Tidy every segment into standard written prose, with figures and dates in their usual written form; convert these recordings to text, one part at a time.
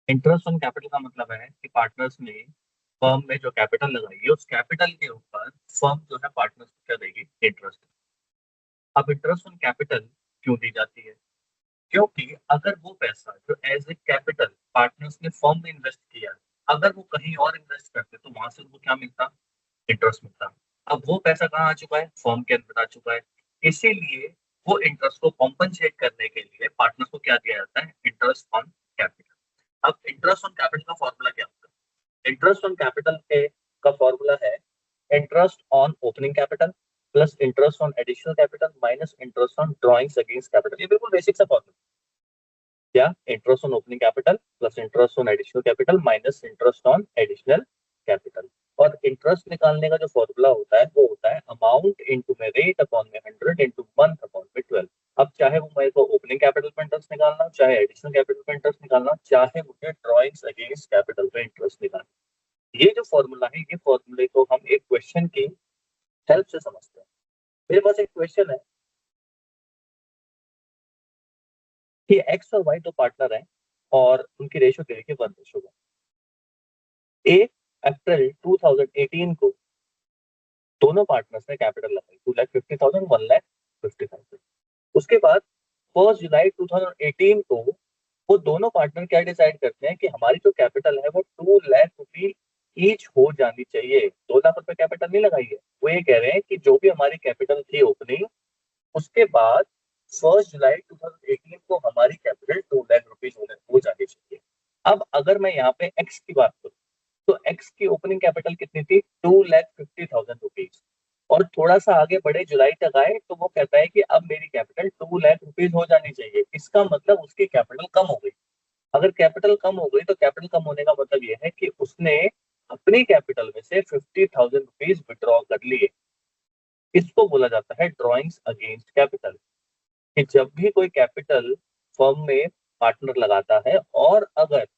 Interest on capital का मतलब है कि पार्टनर्स ने फर्म में जो कैपिटल लगाई है उस कैपिटल के ऊपर फर्म जो है पार्टनर्स को क्या देगी, इंटरेस्ट। अब इंटरेस्ट ऑन कैपिटल क्यों दी जाती है? क्योंकि अगर वो पैसा जो एज ए कैपिटल पार्टनर्स ने फर्म में इन्वेस्ट किया है, अगर वो कहीं और इन्वेस्ट करते तो वहां से उनको क्या मिलता, इंटरेस्ट मिलता। अब वो पैसा कहाँ आ चुका है, फर्म के अंदर आ चुका है। इसीलिए वो इंटरेस्ट को कॉम्पनसेट करने के लिए पार्टनर्स को क्या दिया जाता है, इंटरेस्ट ऑन कैपिटल। अब इंटरेस्ट ऑन कैपिटल का फॉर्मूला क्या होता है? इंटरेस्ट ऑन कैपिटल के का फॉर्मूला है interest on opening capital plus interest on additional capital minus interest on drawings against capital. ये बिल्कुल बेसिक सा फॉर्मूला। क्या? Interest on opening capital plus interest on additional capital minus interest on additional capital. और interest निकालने का जो formula होता है वो होता है अमाउंट इनटू में रेट अपॉन में 100 इनटू मंथ अपॉन में 12। अब चाहे वो मेरे को ओपनिंग कैपिटल पे इंटरेस्ट निकालना, चाहे एडिशनल कैपिटल पे इंटरेस्ट निकालना, चाहे मुझे ड्रॉइंग्स अगेंस्ट कैपिटल पे इंटरेस्ट निकालना, ये जो फॉर्मूला है ये फॉर्मूले को हम एक क्वेश्चन की हेल्प से समझते हैं। मेरे पास एक क्वेश्चन है कि एक्स और वाई दो पार्टनर हैं और उनकी रेशो दे रखी है 1:1। 1 अप्रैल 2018 को दोनों पार्टनर्स ने कैपिटल लगाई 2,50,000 1,50,000। उसके बाद 1 जुलाई 2018 को वो दोनों पार्टनर क्या डिसाइड करते हैं कि हमारी जो कैपिटल है वो 2 लाख रुपी ईच हो जानी चाहिए। 2 लाख रुपए कैपिटल नहीं लगाई है, वो ये कह रहे हैं कि जो भी हमारी कैपिटल थी ओपनिंग, उसके बाद 1 जुलाई 2018 को हमारी कैपिटल 2 लाख रुपीज हो जानी चाहिए। अब अगर मैं यहाँ पे एक्स की बात करूँ तो एक्स की ओपनिंग कैपिटल कितनी थी, 2,50,000 रुपीज। और थोड़ा सा आगे बढ़े, जुलाई तक आए तो वो कहता है कि अब मेरी कैपिटल 2 लाख रुपीज हो जानी चाहिए। इसका मतलब उसकी कैपिटल कम हो गई। अगर कैपिटल कम हो गई तो कैपिटल कम होने का मतलब ये है कि उसने अपनी कैपिटल में से 50,000 रुपीज विड्रॉ कर लिए। इसको बोला जाता है ड्रॉइंग्स अगेंस्ट कैपिटल। कि जब भी कोई कैपिटल फर्म में पार्टनर लगाता है और अगर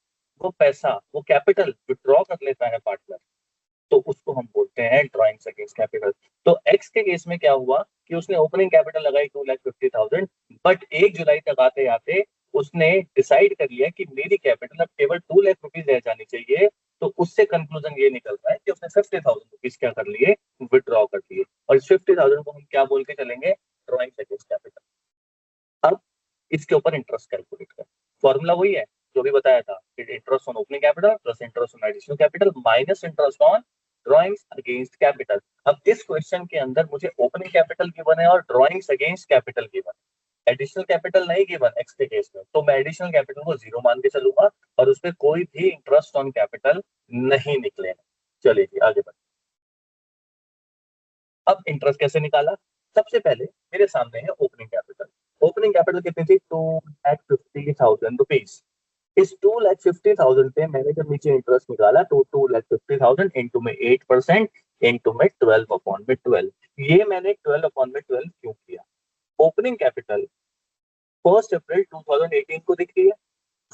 वो पैसा वो कैपिटल विड्रॉ कर लेता है पार्टनर, तो उसको हम बोलते हैं ड्रॉइंग्स अगेंस्ट कैपिटल। तो एक्स के केस में क्या हुआ कि उसने ओपनिंग कैपिटल लगाई 2,50,000, बट 1 जुलाई तक आते आते उसने डिसाइड कर लिया कि मेरी कैपिटल अब केवल 2 लाख रुपीज रह जानी चाहिए। तो उससे कंक्लूजन ये निकल रहा है कि उसने 50,000 रुपीज क्या कर लिए, विड्रॉ कर लिए। और इस 50,000 को हम क्या बोल के चलेंगे, ड्रॉइंग्स अगेंस्ट कैपिटल। अब इसके ऊपर इंटरेस्ट कैलकुलेट कर, फॉर्मूला वही है जो भी बताया था, interest on opening capital plus interest on additional capital minus interest on drawings against capital. अब इस क्वेश्चन के अंदर मुझे ओपनिंग कैपिटल गिवन है और ड्रॉइंग्स अगेंस्ट कैपिटल गिवन है, एडिशनल कैपिटल नहीं गिवन एक्स के केस में, तो मैं एडिशनल कैपिटल को 0 मान के चलूंगा और उसमें कोई भी इंटरेस्ट ऑन कैपिटल नहीं निकलेगा। चलिए जी आगे बढ़ते। अब इंटरेस्ट कैसे निकाला? सबसे पहले मेरे सामने है ओपनिंग कैपिटल। ओपनिंग कैपिटल कितनी थी, 2,50,000 रुपीज। इस 2,50,000 पे मैंने जब नीचे इंटरेस्ट निकाला तो 2,50,000 इंटू में 8% इंटू में 12/12। ये मैंने 12/12 क्यों किया? ओपनिंग कैपिटल 1 अप्रैल 2018 को दिख रही है।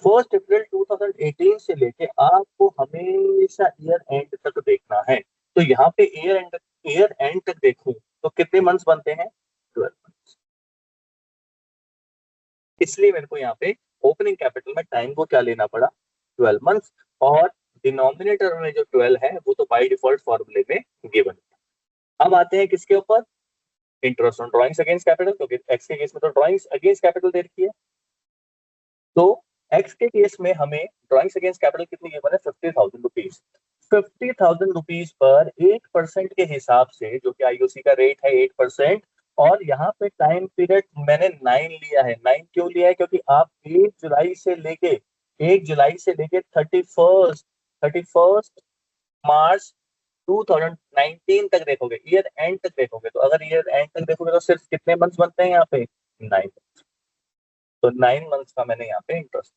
1 अप्रैल 2018 से लेके आपको हमेशा ईयर एंड तक देखना है। तो यहाँ पे ईयर एंड तक देखूं तो कितने मंथ्स बनते हैं, 12 मंथ्स। इसलिए मेरे को यहाँ पे ओपनिंग कैपिटल में टाइम को क्या लेना पड़ा, 12 मंथ्स। और डिनोमिनेटर में जो 12 है वो तो बाय डिफॉल्ट फॉर्मूले में गिवन है। अब आते हैं किसके ऊपर, interest on drawings against capital, क्योंकि एक्स के केस में तो ड्रॉइंग्स अगेंस्ट कैपिटल दे रखी है। तो एक्स के केस में हमें ड्रॉइंग्स अगेंस्ट कैपिटल कितनी गिवन है, 50,000 रुपीज। 50,000 रुपीज पर 8% के हिसाब से, जो कि आईओसी का रेट है 8%। और यहाँ पे टाइम पीरियड मैंने 9 लिया है। 9 क्यों लिया है, क्योंकि आप 1 जुलाई से लेके 31 मार्च 2019 तक देखोगे, ईयर एंड तक देखोगे, तो अगर ईयर एंड तक देखोगे तो सिर्फ कितने मंथ्स बनते हैं यहाँ पे, 9। तो 9 मंथ्स का मैंने यहाँ पे इंटरेस्ट।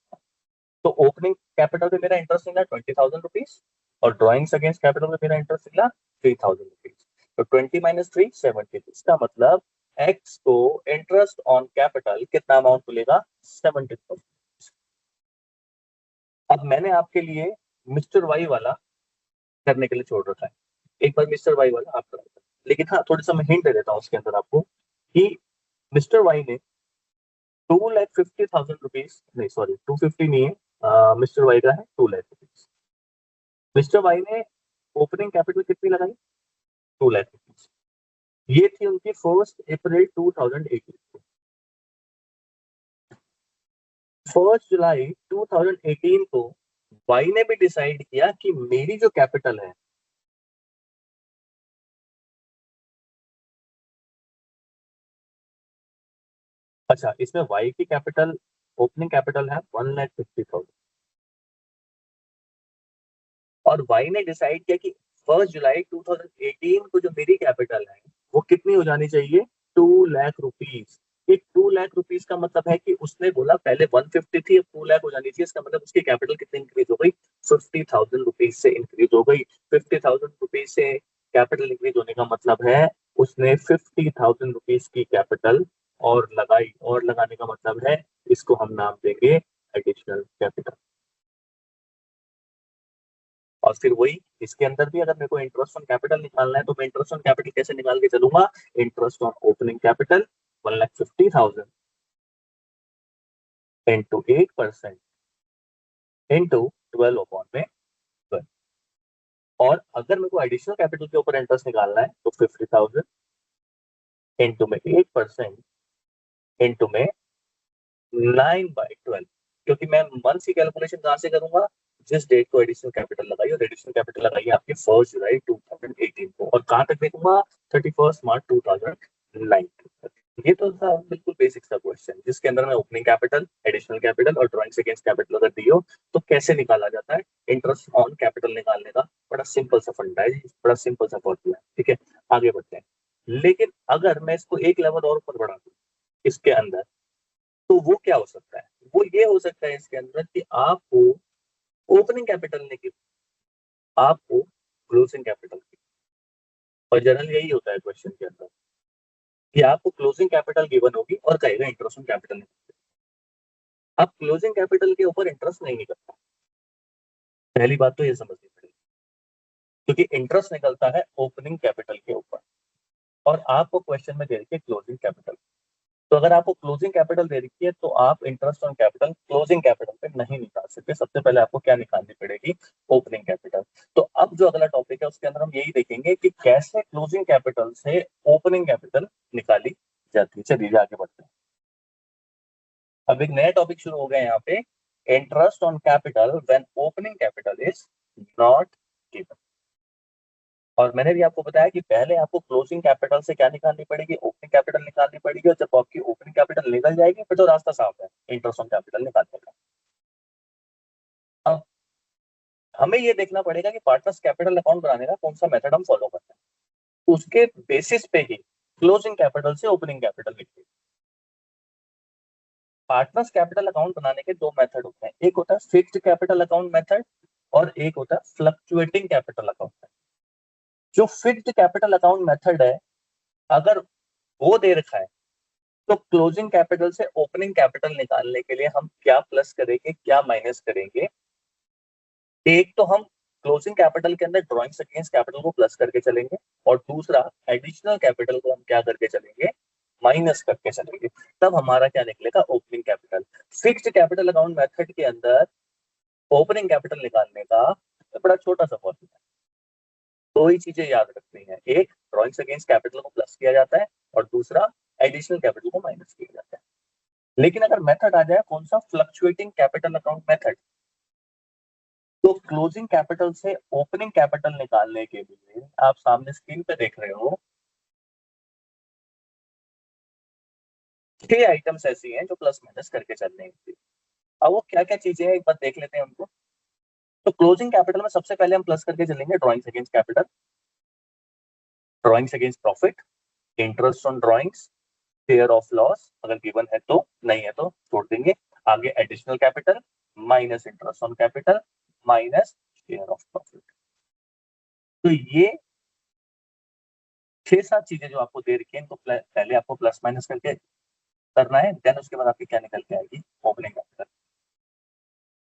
तो ओपनिंग कैपिटल पे मेरा इंटरेस्ट निकला 20,000 रुपीज और ड्रॉइंग्स अगेंस्ट कैपिटल पे मेरा इंटरेस्ट निकला 3,000 रुपीज। तो 20 - 3 70। इसका मतलब एक्स को इंटरेस्ट ऑन कैपिटल कितना अमाउंट मिलेगा, 70,000। अब मैंने आपके लिए मिस्टर वाई वाला करने के लिए छोड़ रखा है, एक बार मिस्टर वाई वाला आप कराइए। लेकिन हाँ, थोड़ा सा मैं हिंट दे देता हूँ उसके अंदर आपको कि मिस्टर वाई ने 2,50,000 रुपीज, नहीं सॉरी 250 नहीं है, मिस्टर वाई का है 2 लाख रुपीज। मिस्टर वाई ने ओपनिंग कैपिटल कितनी लगाई? 2 लाख रुपीज। ये थी उनकी 1 अप्रैल 2018। 1 जुलाई 2018 को वाई ने भी डिसाइड किया कि मेरी जो कैपिटल है, अच्छा इसमें वाई की कैपिटल, ओपनिंग कैपिटल है 1,50,000 और वाई ने डिसाइड किया कि 1 जुलाई 2018 को जो मेरी कैपिटल है वो कितनी हो जानी चाहिए? 2 लाख रुपीज। ये 2 लाख रुपीज का मतलब है कि उसने बोला पहले 150 थी, अब 2 लाख हो जानी चाहिए। इसका मतलब उसकी कैपिटल कितनी इंक्रीज हो गई? 50,000 रुपीज से इंक्रीज हो गई। 50,000 रुपीज से कैपिटल इंक्रीज होने का मतलब है उसने 50,000 रुपीज की कैपिटल और लगाई, और लगाने का मतलब है इसको हम नाम देंगे एडिशनल कैपिटल। और फिर वही इसके अंदर भी अगर मेरे को इंटरेस्ट ऑन कैपिटल निकालना है तो मैं इंटरेस्ट ऑन कैपिटल कैसे निकाल के चलूंगा? Interest on opening capital 1,50,000 into 8% into 12/12। और अगर मेरे को एडिशनल कैपिटल के ऊपर इंटरेस्ट निकालना है तो 50,000 इंटू में 8% इंटू में 9/12। क्योंकि मैं मंथ की कैलकुलेशन कहां से करूंगा? जिस डेट को एडिशनल कैपिटल लगाई, और एडिशनल कैपिटल लगाई आपके 1 जुलाई 2018 को, और कहां तक देखूंगा? 31 मार्च 2019 तक। ये तो था बिल्कुल बेसिक सा क्वेश्चन जिसके अंदर मैं ओपनिंग कैपिटल, एडिशनल कैपिटल और ड्रॉइंग अगेंस्ट कैपिटल अगर दी हो तो कैसे निकाला जाता है इंटरेस्ट ऑन कैपिटल निकालने का। बड़ा सिंपल सा फंडा है, बड़ा सिंपल सा फॉर्मूला है। ठीक है, आगे बढ़ते हैं। लेकिन अगर मैं इसको एक लेवल और ऊपर बढ़ा दूं इसके अंदर, तो वो क्या हो सकता है? वो ये हो सकता है इसके अंदर कि आपको ओपनिंग कैपिटल नहीं की, आपको क्लोजिंग कैपिटल की। और जनरल यही होता है क्वेश्चन के अंदर कि आपको क्लोजिंग कैपिटल गिवन होगी और कहेगा इंटरेस्ट ऑन कैपिटल नहीं। अब क्लोजिंग कैपिटल के ऊपर इंटरेस्ट नहीं निकलता, पहली बात तो ये समझनी पड़ेगी, क्योंकि इंटरेस्ट निकलता है ओपनिंग कैपिटल के ऊपर और आपको क्वेश्चन में दे रखी है क्लोजिंग कैपिटल। तो अगर आपको क्लोजिंग कैपिटल दे रखी है तो आप interest on capital closing capital पे नहीं निकाल सकते। सबसे पहले आपको क्या निकालनी पड़ेगी? Opening capital. तो अब जो अगला टॉपिक है उसके अंदर हम यही देखेंगे कि कैसे क्लोजिंग कैपिटल से ओपनिंग कैपिटल निकाली जाती है। चलिए आगे बढ़ते हैं। अब एक नया टॉपिक शुरू हो गया यहाँ पे, interest on capital when opening capital is not given. और मैंने भी आपको बताया कि पहले आपको क्लोजिंग कैपिटल से क्या निकालनी पड़ेगी? ओपनिंग कैपिटल निकालनी पड़ेगी, और जब आपकी ओपनिंग कैपिटल निकल जाएगी फिर तो रास्ता साफ है इंटरेस्ट ऑन कैपिटल निकालने का। अब हमें ये देखना पड़ेगा कि पार्टनर्स कैपिटल अकाउंट बनाने का कौन सा मेथड हम फॉलो करते हैं, उसके बेसिस पे ही क्लोजिंग कैपिटल से ओपनिंग कैपिटल लिखिए। पार्टनर्स कैपिटल अकाउंट बनाने के दो मेथड होते हैं, एक होता है फिक्स्ड कैपिटल अकाउंट मेथड और एक होता है फ्लक्चुएटिंग कैपिटल अकाउंट। जो फिक्स्ड कैपिटल अकाउंट मेथड है, अगर वो दे रखा है तो क्लोजिंग कैपिटल से ओपनिंग कैपिटल निकालने के लिए हम क्या प्लस करेंगे क्या माइनस करेंगे? एक तो हम क्लोजिंग कैपिटल के अंदर ड्रॉइंग्स अगेंस्ट कैपिटल को प्लस करके चलेंगे, और दूसरा एडिशनल कैपिटल को हम क्या करके चलेंगे? माइनस करके चलेंगे। तब हमारा क्या निकलेगा? Opening capital. Fixed capital account method के अंदर ओपनिंग कैपिटल निकालने का बड़ा छोटा सा फॉर्मूला है। दो ही चीजें याद रखनी है, एक ड्रॉइंग्स अगेंस्ट कैपिटल को प्लस किया जाता है और दूसरा एडिशनल कैपिटल को माइनस किया जाता है। लेकिन अगर मेथड आ जाए कौन सा? फ्लक्चुएटिंग कैपिटल अकाउंट मेथड, तो क्लोजिंग कैपिटल से ओपनिंग कैपिटल निकालने के लिए आप सामने स्क्रीन पे देख रहे हो 6 आइटम्स ऐसी हैं जो प्लस माइनस करके चलने हैं। अब वो क्या क्या चीजें हैं एक बार देख लेते हैं उनको। तो क्लोजिंग कैपिटल में सबसे पहले हम प्लस करके चलेंगे drawings against capital, drawings against profit, interest on drawings, share of loss अगर गिवन है तो, नहीं है तो छोड़ देंगे। आगे additional capital minus interest on capital minus share of profit. तो ये 6-7 चीजें जो आपको दे रखी है इनको पहले आपको प्लस माइनस करके करना है, देन उसके बाद आपकी क्या निकल के आएगी? Opening capital.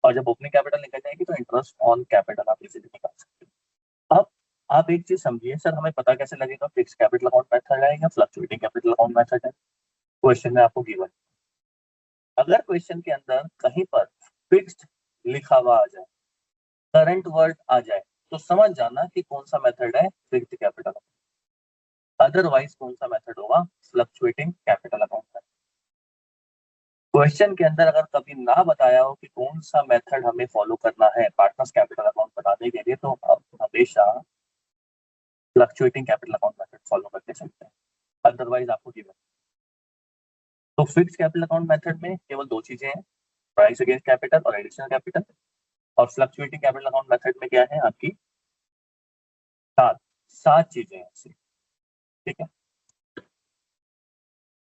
और जब ओपनिंग कैपिटल निकल जाएगी तो इंटरेस्ट ऑन कैपिटल आप इजीली निकाल सकते हो। अब आप एक चीज समझिए, सर हमें पता कैसे लगेगा फिक्स कैपिटल अकाउंट मेथड है या फ्लक्चुएटिंग कैपिटल अकाउंट मेथड है? क्वेश्चन में आपको गिवन, अगर क्वेश्चन के अंदर कहीं पर फिक्स्ड लिखा हुआ आ जाए, करंट वर्ड आ जाए, तो समझ जाना कि कौन सा मेथड है फिक्स्ड कैपिटल। अदरवाइज कौन सा मेथड होगा, फ्लक्चुएटिंग कैपिटल अकाउंट। क्वेश्चन के अंदर अगर कभी ना बताया हो कि कौन सा मेथड हमें फॉलो करना है पार्टनर्स कैपिटल अकाउंट बनाने के लिए, तो आप हमेशा fluctuating capital account method follow करके चलते हैं, अदरवाइज आपको गिवन। तो फिक्स्ड कैपिटल अकाउंट मेथड में केवल दो चीजें हैं, प्राइस अगेंस्ट कैपिटल और एडिशनल कैपिटल। और फ्लक्चुएटिंग कैपिटल अकाउंट मेथड में क्या है आपकी, सात सात चीजें हैं, ठीक है।